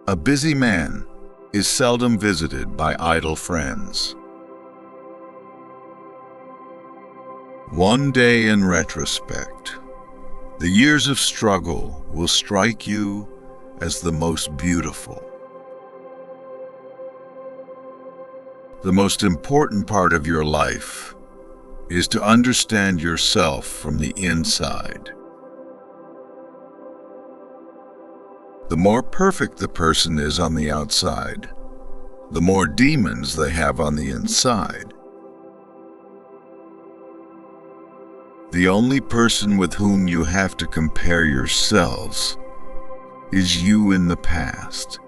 A busy man is seldom visited by idle friends. One day in retrospect, the years of struggle will strike you as the most beautiful. The most important part of your life is to understand yourself from the inside. The more perfect the person is on the outside, the more demons they have on the inside. The only person with whom you have to compare yourselves is you in the past,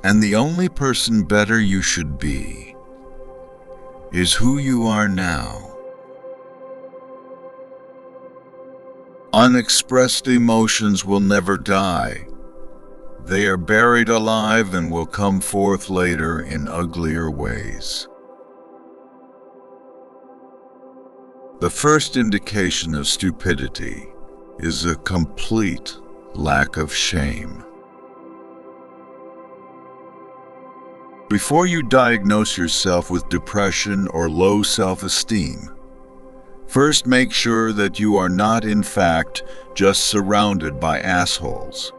and the only person better you should be is who you are now. Unexpressed emotions will never die. They are buried alive and will come forth later in uglier ways. The first indication of stupidity is a complete lack of shame. Before you diagnose yourself with depression or low self-esteem, first make sure that you are not in fact just surrounded by assholes.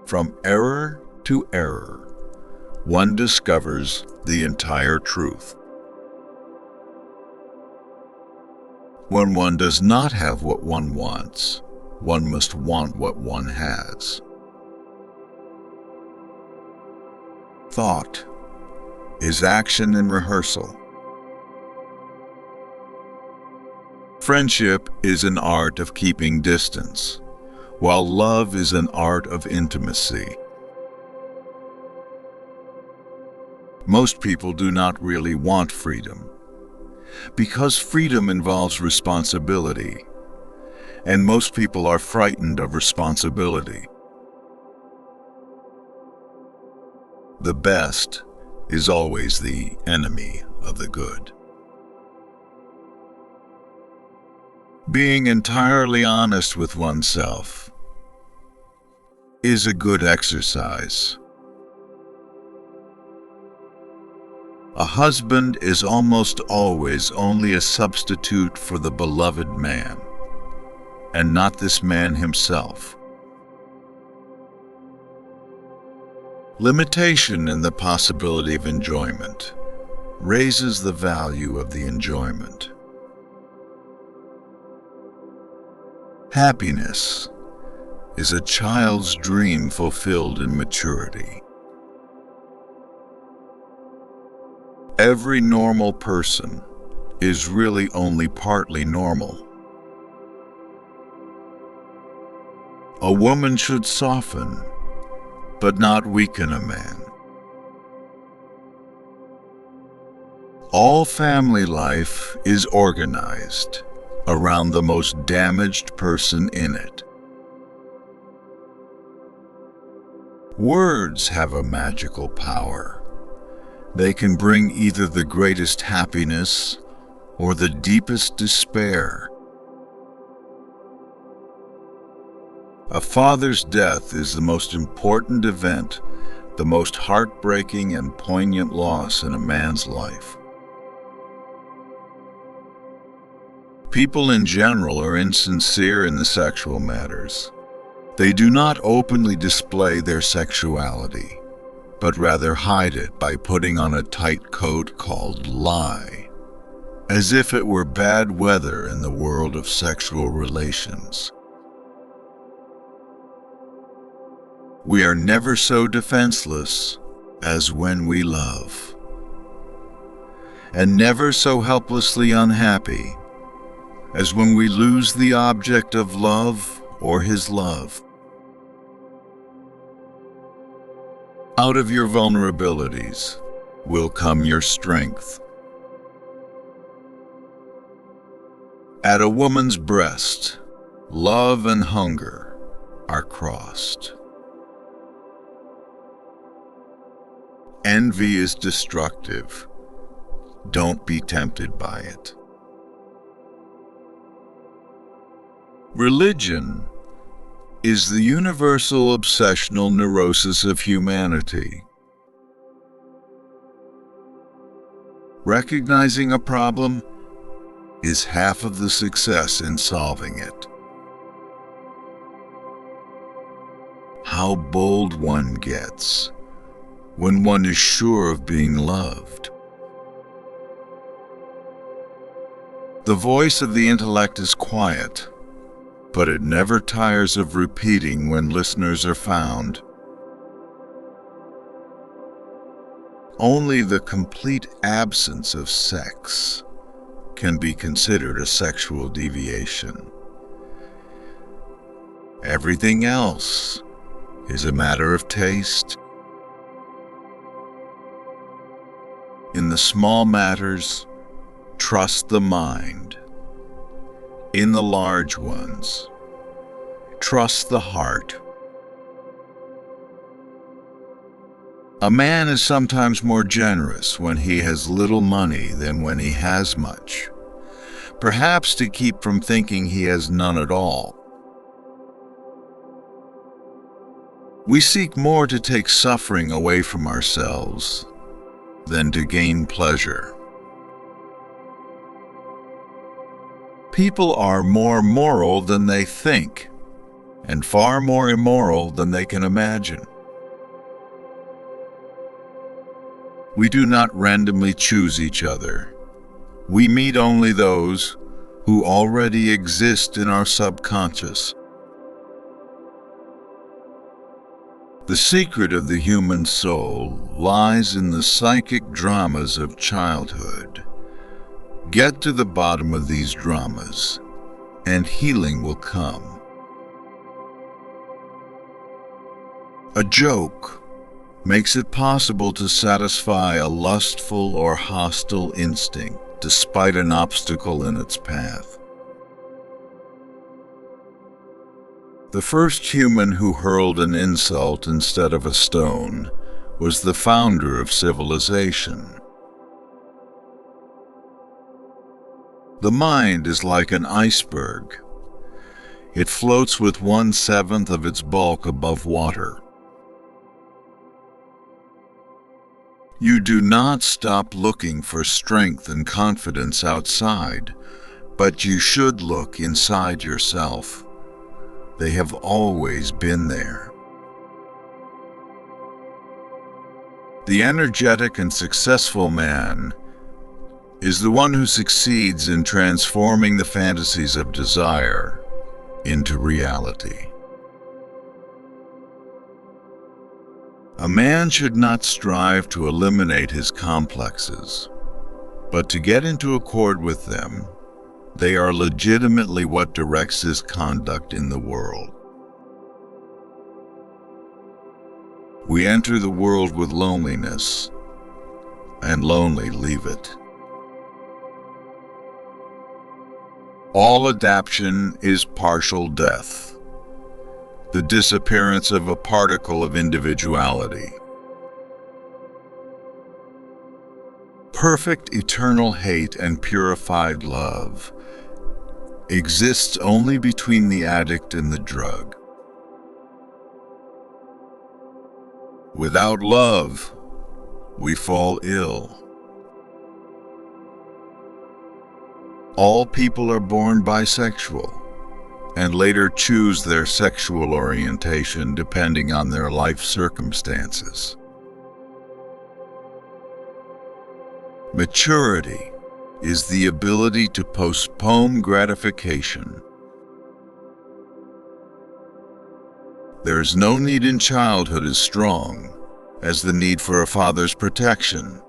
From error to error, one discovers the entire truth. When one does not have what one wants, one must want what one has. Thought is action in rehearsal. Friendship is an art of keeping distance, while love is an art of intimacy. Most people do not really want freedom, because freedom involves responsibility, and most people are frightened of responsibility. The best is always the enemy of the good. Being entirely honest with oneself is a good exercise. A husband is almost always only a substitute for the beloved man, and not this man himself. Limitation in the possibility of enjoyment raises the value of the enjoyment. Happiness is a child's dream fulfilled in maturity. Every normal person is really only partly normal. A woman should soften, but not weaken a man. All family life is organized around the most damaged person in it. Words have a magical power. They can bring either the greatest happiness or the deepest despair. A father's death is the most important event, the most heartbreaking and poignant loss in a man's life. People in general are insincere in the sexual matters. They do not openly display their sexuality, but rather hide it by putting on a tight coat called lie, as if it were bad weather in the world of sexual relations. We are never so defenseless as when we love, and never so helplessly unhappy as when we lose the object of love or his love. Out of your vulnerabilities will come your strength. At a woman's breast, love and hunger are crossed. Envy is destructive. Don't be tempted by it. Religion is the universal obsessional neurosis of humanity. Recognizing a problem is half of the success in solving it. How bold one gets when one is sure of being loved. The voice of the intellect is quiet, but it never tires of repeating when listeners are found. Only the complete absence of sex can be considered a sexual deviation. Everything else is a matter of taste. In the small matters, trust the mind. In the large ones, trust the heart. A man is sometimes more generous when he has little money than when he has much, perhaps to keep from thinking he has none at all. We seek more to take suffering away from ourselves than to gain pleasure. People are more moral than they think, and far more immoral than they can imagine. We do not randomly choose each other. We meet only those who already exist in our subconscious. The secret of the human soul lies in the psychic dramas of childhood. Get to the bottom of these dramas, and healing will come. A joke makes it possible to satisfy a lustful or hostile instinct despite an obstacle in its path. The first human who hurled an insult instead of a stone was the founder of civilization. The mind is like an iceberg. It floats with 1/7 of its bulk above water. You do not stop looking for strength and confidence outside, but you should look inside yourself. They have always been there. The energetic and successful man is the one who succeeds in transforming the fantasies of desire into reality. A man should not strive to eliminate his complexes, but to get into accord with them. They are legitimately what directs his conduct in the world. We enter the world with loneliness, and lonely leave it. All adaptation is partial death, the disappearance of a particle of individuality. Perfect eternal hate and purified love exists only between the addict and the drug. Without love, we fall ill. All people are born bisexual and later choose their sexual orientation depending on their life circumstances. Maturity is the ability to postpone gratification. There is no need in childhood as strong as the need for a father's protection.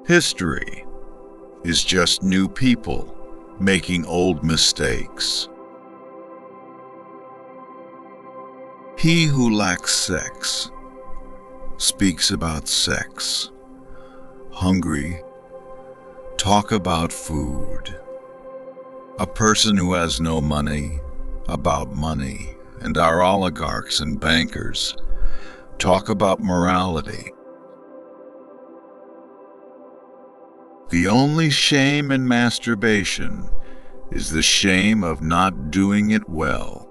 History is just new people making old mistakes. He who lacks sex speaks about sex. Hungry, talk about food. A person who has no money, about money, and our oligarchs and bankers talk about morality. The only shame in masturbation is the shame of not doing it well.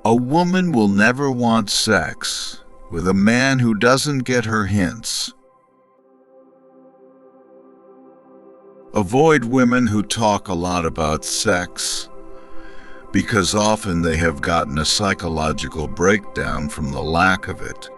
A woman will never want sex with a man who doesn't get her hints. Avoid women who talk a lot about sex, because often they have gotten a psychological breakdown from the lack of it.